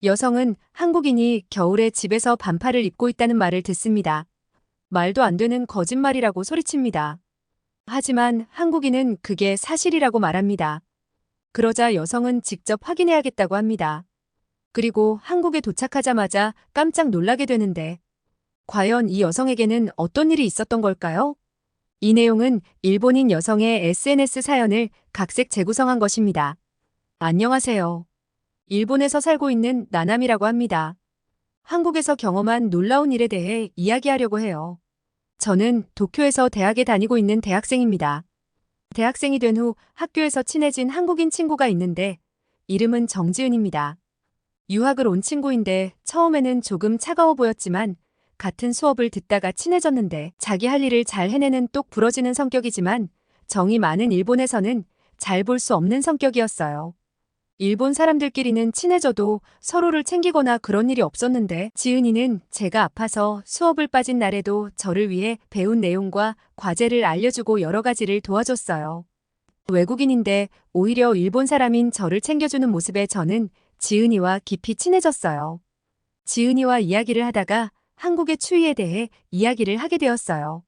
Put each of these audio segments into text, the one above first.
여성은 한국인이 겨울에 집에서 반팔을 입고 있다는 말을 듣습니다. 말도 안 되는 거짓말이라고 소리칩니다. 하지만 한국인은 그게 사실이라고 말합니다. 그러자 여성은 직접 확인해야겠다고 합니다. 그리고 한국에 도착하자마자 깜짝 놀라게 되는데, 과연 이 여성에게는 어떤 일이 있었던 걸까요? 이 내용은 일본인 여성의 SNS 사연을 각색 재구성한 것입니다. 안녕하세요. 일본에서 살고 있는 나남이라고 합니다. 한국에서 경험한 놀라운 일에 대해 이야기하려고 해요. 저는 도쿄에서 대학에 다니고 있는 대학생입니다. 대학생이 된 후 학교에서 친해진 한국인 친구가 있는데 이름은 정지은입니다. 유학을 온 친구인데 처음에는 조금 차가워 보였지만 같은 수업을 듣다가 친해졌는데 자기 할 일을 잘 해내는 똑 부러지는 성격이지만 정이 많은 일본에서는 잘 볼 수 없는 성격이었어요. 일본 사람들끼리는 친해져도 서로를 챙기거나 그런 일이 없었는데 지은이는 제가 아파서 수업을 빠진 날에도 저를 위해 배운 내용과 과제를 알려주고 여러 가지를 도와줬어요. 외국인인데 오히려 일본 사람인 저를 챙겨주는 모습에 저는 지은이와 깊이 친해졌어요. 지은이와 이야기를 하다가 한국의 추위에 대해 이야기를 하게 되었어요.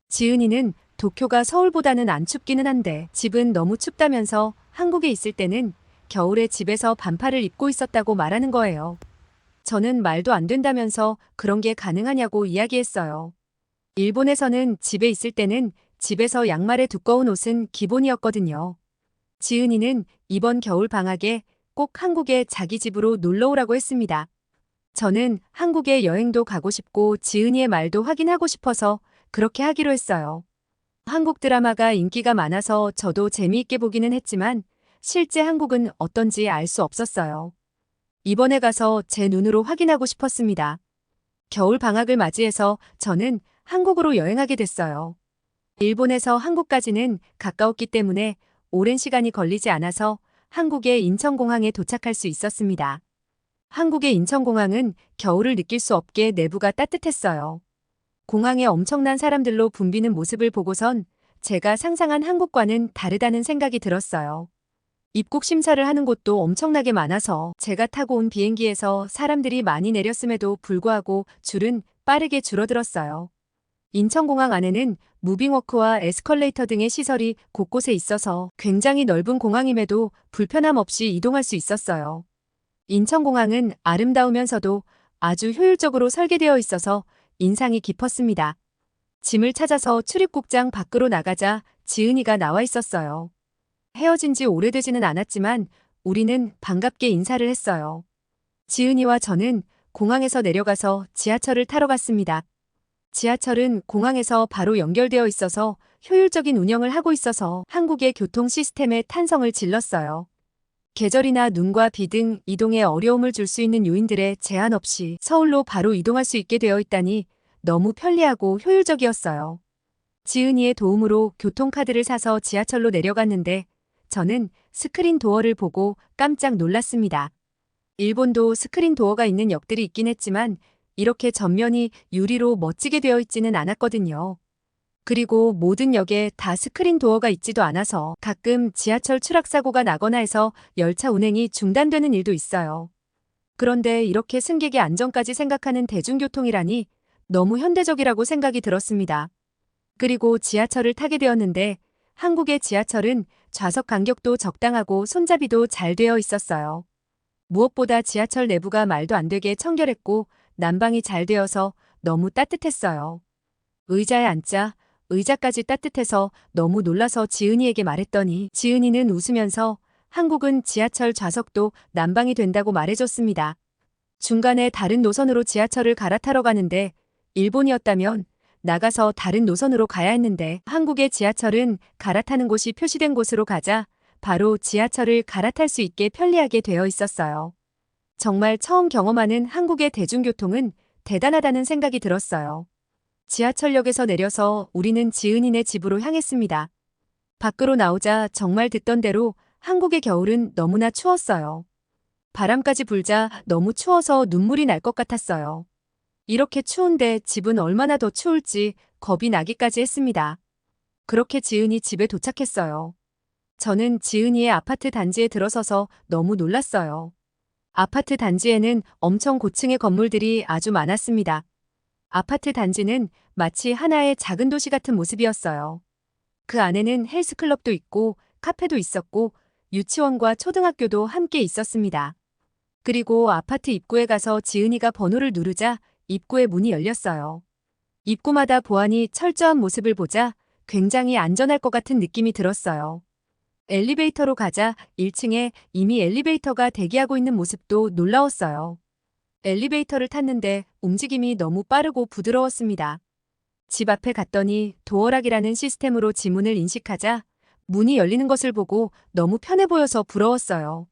지은이는 도쿄가 서울보다는 안 춥기는 한데 집은 너무 춥다면서 한국에 있을 때는 겨울에 집에서 반팔을 입고 있었다고 말하는 거예요. 저는 말도 안 된다면서 그런 게 가능하냐고 이야기했어요. 일본에서는 집에 있을 때는 집에서 양말에 두꺼운 옷은 기본이었거든요. 지은이는 이번 겨울 방학에 꼭 한국에 자기 집으로 놀러 오라고 했습니다. 저는 한국에 여행도 가고 싶고 지은이의 말도 확인하고 싶어서 그렇게 하기로 했어요. 한국 드라마가 인기가 많아서 저도 재미있게 보기는 했지만 실제 한국은 어떤지 알 수 없었어요. 이번에 가서 제 눈으로 확인하고 싶었습니다. 겨울 방학을 맞이해서 저는 한국으로 여행하게 됐어요. 일본에서 한국까지는 가까웠기 때문에 오랜 시간이 걸리지 않아서 한국의 인천공항에 도착할 수 있었습니다. 한국의 인천공항은 겨울을 느낄 수 없게 내부가 따뜻했어요. 공항에 엄청난 사람들로 붐비는 모습을 보고선 제가 상상한 한국과는 다르다는 생각이 들었어요. 입국 심사를 하는 곳도 엄청나게 많아서 제가 타고 온 비행기에서 사람들이 많이 내렸음에도 불구하고 줄은 빠르게 줄어들었어요. 인천공항 안에는 무빙워크와 에스컬레이터 등의 시설이 곳곳에 있어서 굉장히 넓은 공항임에도 불편함 없이 이동할 수 있었어요. 인천공항은 아름다우면서도 아주 효율적으로 설계되어 있어서 인상이 깊었습니다. 짐을 찾아서 출입국장 밖으로 나가자 지은이가 나와 있었어요. 헤어진 지 오래되지는 않았지만 우리는 반갑게 인사를 했어요. 지은이와 저는 공항에서 내려가서 지하철을 타러 갔습니다. 지하철은 공항에서 바로 연결되어 있어서 효율적인 운영을 하고 있어서 한국의 교통 시스템에 탄성을 질렀어요. 계절이나 눈과 비 등 이동에 어려움을 줄 수 있는 요인들에 제한 없이 서울로 바로 이동할 수 있게 되어 있다니 너무 편리하고 효율적이었어요. 지은이의 도움으로 교통카드를 사서 지하철로 내려갔는데 저는 스크린 도어를 보고 깜짝 놀랐습니다. 일본도 스크린 도어가 있는 역들이 있긴 했지만 이렇게 전면이 유리로 멋지게 되어 있지는 않았거든요. 그리고 모든 역에 다 스크린 도어가 있지도 않아서 가끔 지하철 추락사고가 나거나 해서 열차 운행이 중단되는 일도 있어요. 그런데 이렇게 승객의 안전까지 생각하는 대중교통이라니 너무 현대적이라고 생각이 들었습니다. 그리고 지하철을 타게 되었는데 한국의 지하철은 좌석 간격도 적당하고 손잡이도 잘 되어 있었어요. 무엇보다 지하철 내부가 말도 안 되게 청결했고 난방이 잘 되어서 너무 따뜻했어요. 의자에 앉자 의자까지 따뜻해서 너무 놀라서 지은이에게 말했더니 지은이는 웃으면서 한국은 지하철 좌석도 난방이 된다고 말해줬습니다. 중간에 다른 노선으로 지하철을 갈아타러 가는데 일본이었다면 나가서 다른 노선으로 가야 했는데 한국의 지하철은 갈아타는 곳이 표시된 곳으로 가자 바로 지하철을 갈아탈 수 있게 편리하게 되어 있었어요. 정말 처음 경험하는 한국의 대중교통은 대단하다는 생각이 들었어요. 지하철역에서 내려서 우리는 지은이네 집으로 향했습니다. 밖으로 나오자 정말 듣던 대로 한국의 겨울은 너무나 추웠어요. 바람까지 불자 너무 추워서 눈물이 날 것 같았어요. 이렇게 추운데 집은 얼마나 더 추울지 겁이 나기까지 했습니다. 그렇게 지은이 집에 도착했어요. 저는 지은이의 아파트 단지에 들어서서 너무 놀랐어요. 아파트 단지에는 엄청 고층의 건물들이 아주 많았습니다. 아파트 단지는 마치 하나의 작은 도시 같은 모습이었어요. 그 안에는 헬스클럽도 있고 카페도 있었고 유치원과 초등학교도 함께 있었습니다. 그리고 아파트 입구에 가서 지은이가 번호를 누르자 입구의 문이 열렸어요. 입구마다 보안이 철저한 모습을 보자 굉장히 안전할 것 같은 느낌이 들었어요. 엘리베이터로 가자 1층에 이미 엘리베이터가 대기하고 있는 모습도 놀라웠어요. 엘리베이터를 탔는데 움직임이 너무 빠르고 부드러웠습니다. 집 앞에 갔더니 도어락이라는 시스템으로 지문을 인식하자 문이 열리는 것을 보고 너무 편해 보여서 부러웠어요.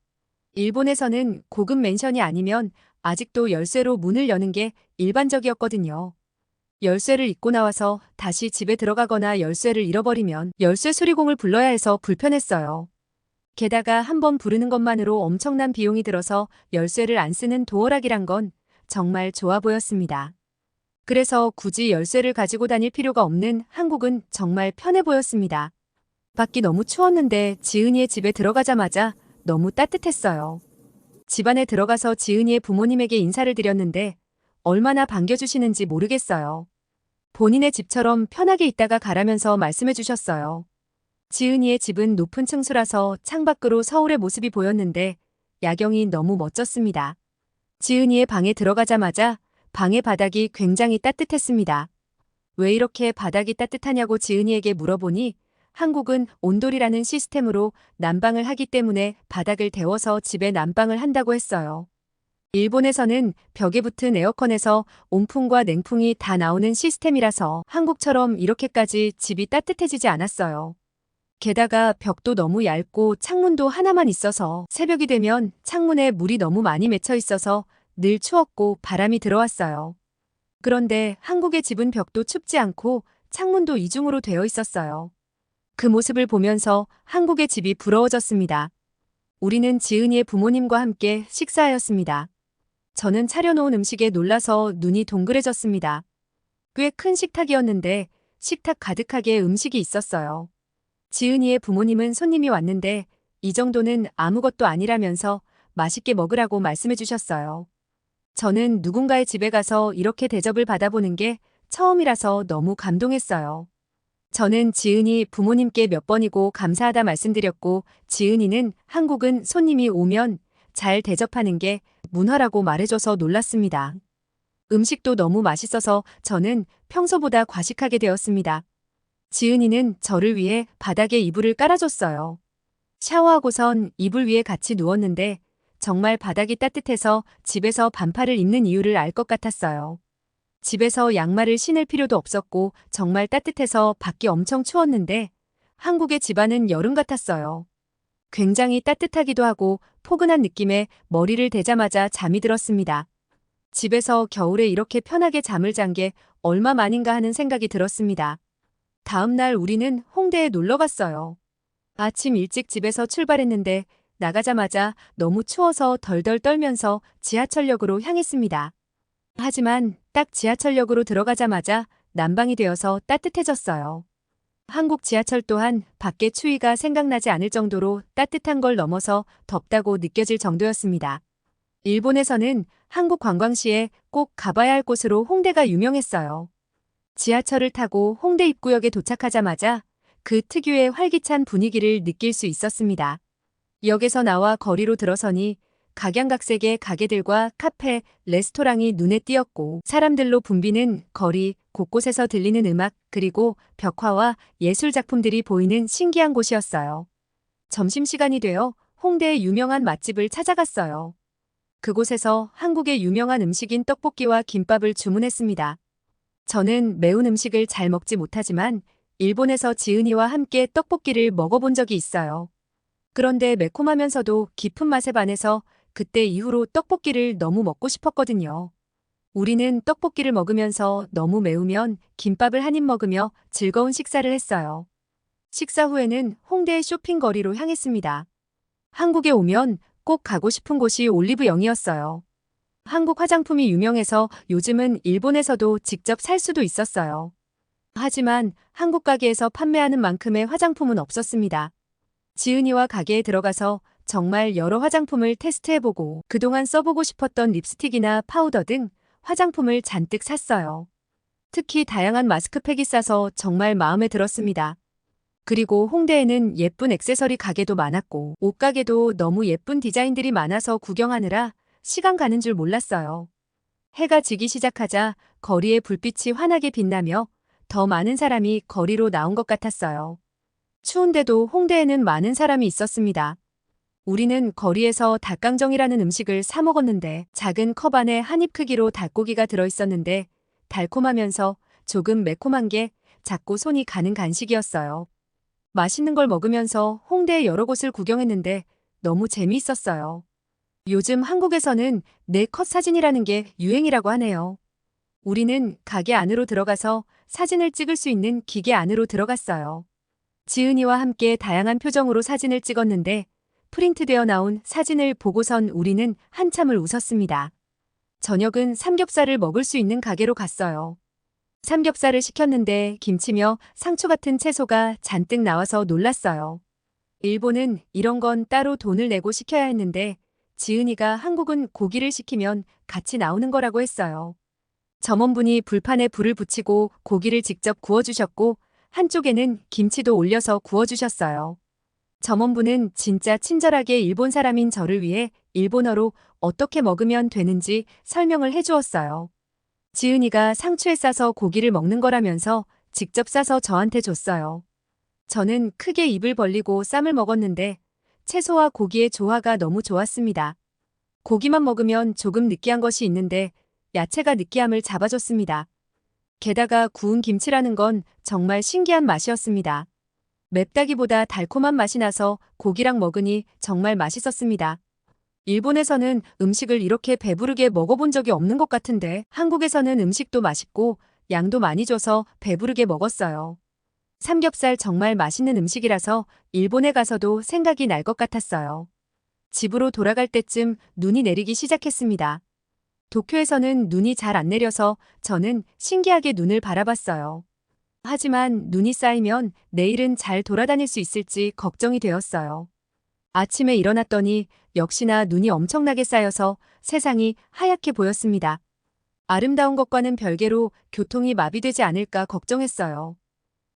일본에서는 고급 맨션이 아니면 아직도 열쇠로 문을 여는 게 일반적이었거든요. 열쇠를 잊고 나와서 다시 집에 들어가거나 열쇠를 잃어버리면 열쇠 수리공을 불러야 해서 불편했어요. 게다가 한 번 부르는 것만으로 엄청난 비용이 들어서 열쇠를 안 쓰는 도어락이란 건 정말 좋아 보였습니다. 그래서 굳이 열쇠를 가지고 다닐 필요가 없는 한국은 정말 편해 보였습니다. 밖이 너무 추웠는데 지은이의 집에 들어가자마자 너무 따뜻했어요. 집 안에 들어가서 지은이의 부모님에게 인사를 드렸는데 얼마나 반겨주시는지 모르겠어요. 본인의 집처럼 편하게 있다가 가라면서 말씀해 주셨어요. 지은이의 집은 높은 층수라서 창밖으로 서울의 모습이 보였는데 야경이 너무 멋졌습니다. 지은이의 방에 들어가자마자 방의 바닥이 굉장히 따뜻했습니다. 왜 이렇게 바닥이 따뜻하냐고 지은이에게 물어보니 한국은 온돌이라는 시스템으로 난방을 하기 때문에 바닥을 데워서 집에 난방을 한다고 했어요. 일본에서는 벽에 붙은 에어컨에서 온풍과 냉풍이 다 나오는 시스템이라서 한국처럼 이렇게까지 집이 따뜻해지지 않았어요. 게다가 벽도 너무 얇고 창문도 하나만 있어서 새벽이 되면 창문에 물이 너무 많이 맺혀 있어서 늘 추웠고 바람이 들어왔어요. 그런데 한국의 집은 벽도 춥지 않고 창문도 이중으로 되어 있었어요. 그 모습을 보면서 한국의 집이 부러워졌습니다. 우리는 지은이의 부모님과 함께 식사하였습니다. 저는 차려놓은 음식에 놀라서 눈이 동그래졌습니다. 꽤 큰 식탁이었는데 식탁 가득하게 음식이 있었어요. 지은이의 부모님은 손님이 왔는데 이 정도는 아무것도 아니라면서 맛있게 먹으라고 말씀해 주셨어요. 저는 누군가의 집에 가서 이렇게 대접을 받아보는 게 처음이라서 너무 감동했어요. 저는 지은이 부모님께 몇 번이고 감사하다 말씀드렸고 지은이는 한국은 손님이 오면 잘 대접하는 게 문화라고 말해줘서 놀랐습니다. 음식도 너무 맛있어서 저는 평소보다 과식하게 되었습니다. 지은이는 저를 위해 바닥에 이불을 깔아줬어요. 샤워하고선 이불 위에 같이 누웠는데 정말 바닥이 따뜻해서 집에서 반팔을 입는 이유를 알 것 같았어요. 집에서 양말을 신을 필요도 없었고 정말 따뜻해서 밖이 엄청 추웠는데 한국의 집안은 여름 같았어요. 굉장히 따뜻하기도 하고 포근한 느낌에 머리를 대자마자 잠이 들었습니다. 집에서 겨울에 이렇게 편하게 잠을 잔 게 얼마만인가 하는 생각이 들었습니다. 다음 날 우리는 홍대에 놀러 갔어요. 아침 일찍 집에서 출발했는데 나가자마자 너무 추워서 덜덜 떨면서 지하철역으로 향했습니다. 하지만 딱 지하철역으로 들어가자마자 난방이 되어서 따뜻해졌어요. 한국 지하철 또한 밖의 추위가 생각나지 않을 정도로 따뜻한 걸 넘어서 덥다고 느껴질 정도였습니다. 일본에서는 한국 관광시에 꼭 가봐야 할 곳으로 홍대가 유명했어요. 지하철을 타고 홍대 입구역에 도착하자마자 그 특유의 활기찬 분위기를 느낄 수 있었습니다. 역에서 나와 거리로 들어서니 각양각색의 가게들과 카페, 레스토랑이 눈에 띄었고 사람들로 붐비는 거리, 곳곳에서 들리는 음악, 그리고 벽화와 예술 작품들이 보이는 신기한 곳이었어요. 점심시간이 되어 홍대의 유명한 맛집을 찾아갔어요. 그곳에서 한국의 유명한 음식인 떡볶이와 김밥을 주문했습니다. 저는 매운 음식을 잘 먹지 못하지만 일본에서 지은이와 함께 떡볶이를 먹어본 적이 있어요. 그런데 매콤하면서도 깊은 맛에 반해서 그때 이후로 떡볶이를 너무 먹고 싶었거든요. 우리는 떡볶이를 먹으면서 너무 매우면 김밥을 한 입 먹으며 즐거운 식사를 했어요. 식사 후에는 홍대의 쇼핑거리로 향했습니다. 한국에 오면 꼭 가고 싶은 곳이 올리브영이었어요. 한국 화장품이 유명해서 요즘은 일본에서도 직접 살 수도 있었어요. 하지만 한국 가게에서 판매하는 만큼의 화장품은 없었습니다. 지은이와 가게에 들어가서 정말 여러 화장품을 테스트해보고 그동안 써보고 싶었던 립스틱이나 파우더 등 화장품을 잔뜩 샀어요. 특히 다양한 마스크팩이 싸서 정말 마음에 들었습니다. 그리고 홍대에는 예쁜 액세서리 가게도 많았고 옷가게도 너무 예쁜 디자인들이 많아서 구경하느라 시간 가는 줄 몰랐어요. 해가 지기 시작하자 거리에 불빛이 환하게 빛나며 더 많은 사람이 거리로 나온 것 같았어요. 추운데도 홍대에는 많은 사람이 있었습니다. 우리는 거리에서 닭강정이라는 음식을 사 먹었는데 작은 컵 안에 한입 크기로 닭고기가 들어있었는데 달콤하면서 조금 매콤한 게 자꾸 손이 가는 간식이었어요. 맛있는 걸 먹으면서 홍대의 여러 곳을 구경했는데 너무 재미있었어요. 요즘 한국에서는 네컷 사진이라는 게 유행이라고 하네요. 우리는 가게 안으로 들어가서 사진을 찍을 수 있는 기계 안으로 들어갔어요. 지은이와 함께 다양한 표정으로 사진을 찍었는데 프린트되어 나온 사진을 보고선 우리는 한참을 웃었습니다. 저녁은 삼겹살을 먹을 수 있는 가게로 갔어요. 삼겹살을 시켰는데 김치며 상추 같은 채소가 잔뜩 나와서 놀랐어요. 일본은 이런 건 따로 돈을 내고 시켜야 했는데 지은이가 한국은 고기를 시키면 같이 나오는 거라고 했어요. 점원분이 불판에 불을 붙이고 고기를 직접 구워주셨고 한쪽에는 김치도 올려서 구워주셨어요. 점원분은 진짜 친절하게 일본 사람인 저를 위해 일본어로 어떻게 먹으면 되는지 설명을 해주었어요. 지은이가 상추에 싸서 고기를 먹는 거라면서 직접 싸서 저한테 줬어요. 저는 크게 입을 벌리고 쌈을 먹었는데 채소와 고기의 조화가 너무 좋았습니다. 고기만 먹으면 조금 느끼한 것이 있는데 야채가 느끼함을 잡아줬습니다. 게다가 구운 김치라는 건 정말 신기한 맛이었습니다. 맵다기보다 달콤한 맛이 나서 고기랑 먹으니 정말 맛있었습니다. 일본에서는 음식을 이렇게 배부르게 먹어본 적이 없는 것 같은데 한국에서는 음식도 맛있고 양도 많이 줘서 배부르게 먹었어요. 삼겹살 정말 맛있는 음식이라서 일본에 가서도 생각이 날 것 같았어요. 집으로 돌아갈 때쯤 눈이 내리기 시작했습니다. 도쿄에서는 눈이 잘 안 내려서 저는 신기하게 눈을 바라봤어요. 하지만 눈이 쌓이면 내일은 잘 돌아다닐 수 있을지 걱정이 되었어요. 아침에 일어났더니 역시나 눈이 엄청나게 쌓여서 세상이 하얗게 보였습니다. 아름다운 것과는 별개로 교통이 마비되지 않을까 걱정했어요.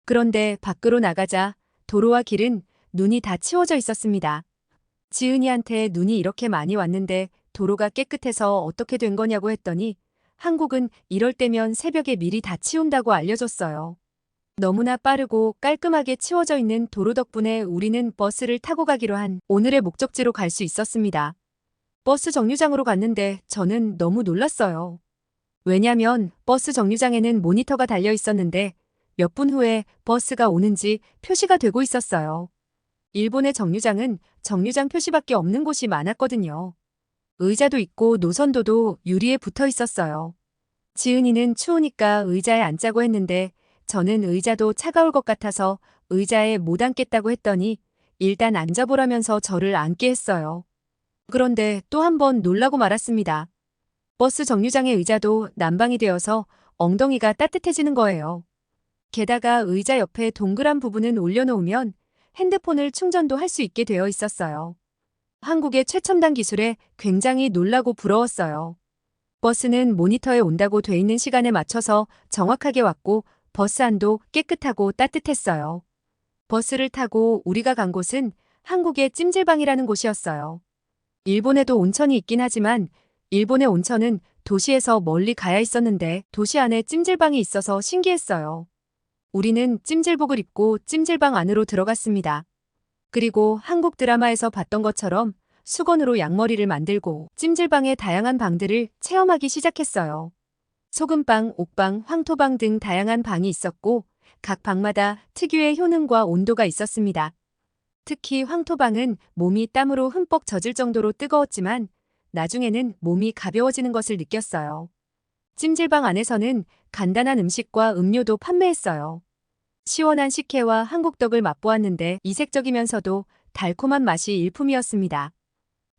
그런데 밖으로 나가자 도로와 길은 눈이 다 치워져 있었습니다. 지은이한테 눈이 이렇게 많이 왔는데 도로가 깨끗해서 어떻게 된 거냐고 했더니 한국은 이럴 때면 새벽에 미리 다 치운다고 알려줬어요. 너무나 빠르고 깔끔하게 치워져 있는 도로 덕분에 우리는 버스를 타고 가기로 한 오늘의 목적지로 갈 수 있었습니다. 버스 정류장으로 갔는데 저는 너무 놀랐어요. 왜냐면 버스 정류장에는 모니터가 달려 있었는데 몇 분 후에 버스가 오는지 표시가 되고 있었어요. 일본의 정류장은 정류장 표시밖에 없는 곳이 많았거든요. 의자도 있고 노선도도 유리에 붙어 있었어요. 지은이는 추우니까 의자에 앉자고 했는데 저는 의자도 차가울 것 같아서 의자에 못 앉겠다고 했더니 일단 앉아보라면서 저를 앉게 했어요. 그런데 또 한 번 놀라고 말았습니다. 버스 정류장의 의자도 난방이 되어서 엉덩이가 따뜻해지는 거예요. 게다가 의자 옆에 동그란 부분은 올려놓으면 핸드폰을 충전도 할 수 있게 되어 있었어요. 한국의 최첨단 기술에 굉장히 놀라고 부러웠어요. 버스는 모니터에 온다고 돼 있는 시간에 맞춰서 정확하게 왔고 버스 안도 깨끗하고 따뜻했어요. 버스를 타고 우리가 간 곳은 한국의 찜질방이라는 곳이었어요. 일본에도 온천이 있긴 하지만 일본의 온천은 도시에서 멀리 가야 있었는데 도시 안에 찜질방이 있어서 신기했어요. 우리는 찜질복을 입고 찜질방 안으로 들어갔습니다. 그리고 한국 드라마에서 봤던 것처럼 수건으로 양머리를 만들고 찜질방의 다양한 방들을 체험하기 시작했어요. 소금방, 옥방, 황토방 등 다양한 방이 있었고 각 방마다 특유의 효능과 온도가 있었습니다. 특히 황토방은 몸이 땀으로 흠뻑 젖을 정도로 뜨거웠지만 나중에는 몸이 가벼워지는 것을 느꼈어요. 찜질방 안에서는 간단한 음식과 음료도 판매했어요. 시원한 식혜와 한국떡을 맛보았는데 이색적이면서도 달콤한 맛이 일품이었습니다.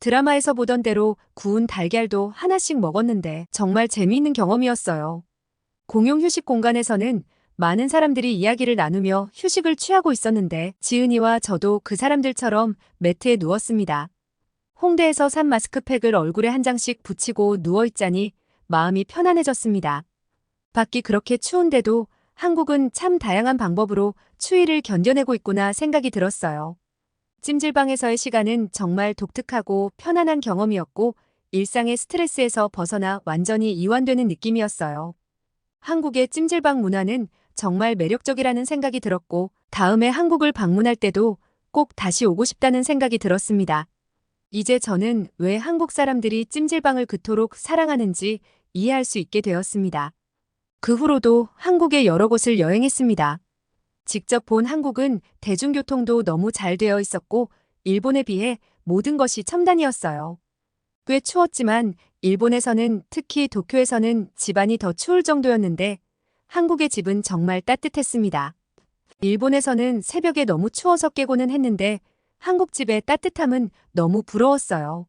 드라마에서 보던 대로 구운 달걀도 하나씩 먹었는데 정말 재미있는 경험이었어요. 공용 휴식 공간에서는 많은 사람들이 이야기를 나누며 휴식을 취하고 있었는데 지은이와 저도 그 사람들처럼 매트에 누웠습니다. 홍대에서 산 마스크팩을 얼굴에 한 장씩 붙이고 누워있자니 마음이 편안해졌습니다. 밖이 그렇게 추운데도 한국은 참 다양한 방법으로 추위를 견뎌내고 있구나 생각이 들었어요. 찜질방에서의 시간은 정말 독특하고 편안한 경험이었고 일상의 스트레스에서 벗어나 완전히 이완되는 느낌이었어요. 한국의 찜질방 문화는 정말 매력적이라는 생각이 들었고 다음에 한국을 방문할 때도 꼭 다시 오고 싶다는 생각이 들었습니다. 이제 저는 왜 한국 사람들이 찜질방을 그토록 사랑하는지 이해할 수 있게 되었습니다. 그 후로도 한국의 여러 곳을 여행했습니다. 직접 본 한국은 대중교통도 너무 잘 되어 있었고 일본에 비해 모든 것이 첨단이었어요. 꽤 추웠지만 일본에서는 특히 도쿄에서는 집안이 더 추울 정도였는데 한국의 집은 정말 따뜻했습니다. 일본에서는 새벽에 너무 추워서 깨고는 했는데 한국 집의 따뜻함은 너무 부러웠어요.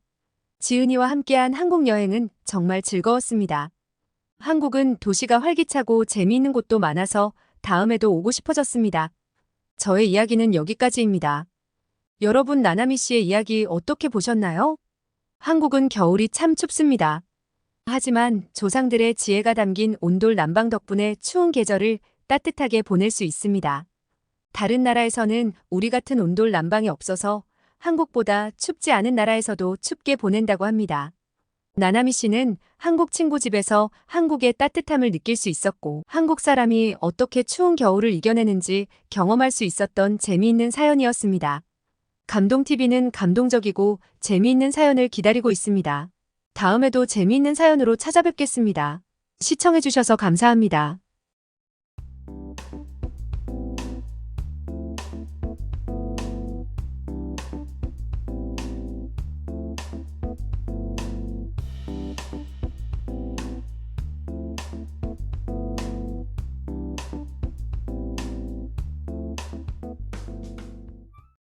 지은이와 함께한 한국 여행은 정말 즐거웠습니다. 한국은 도시가 활기차고 재미있는 곳도 많아서 다음에도 오고 싶어졌습니다. 저의 이야기는 여기까지입니다. 여러분 나나미 씨의 이야기 어떻게 보셨나요? 한국은 겨울이 참 춥습니다. 하지만 조상들의 지혜가 담긴 온돌 난방 덕분에 추운 계절을 따뜻하게 보낼 수 있습니다. 다른 나라에서는 우리 같은 온돌 난방이 없어서 한국보다 춥지 않은 나라에서도 춥게 보낸다고 합니다. 나나미 씨는 한국 친구 집에서 한국의 따뜻함을 느낄 수 있었고 한국 사람이 어떻게 추운 겨울을 이겨내는지 경험할 수 있었던 재미있는 사연이었습니다. 감동TV는 감동적이고 재미있는 사연을 기다리고 있습니다. 다음에도 재미있는 사연으로 찾아뵙겠습니다. 시청해주셔서 감사합니다.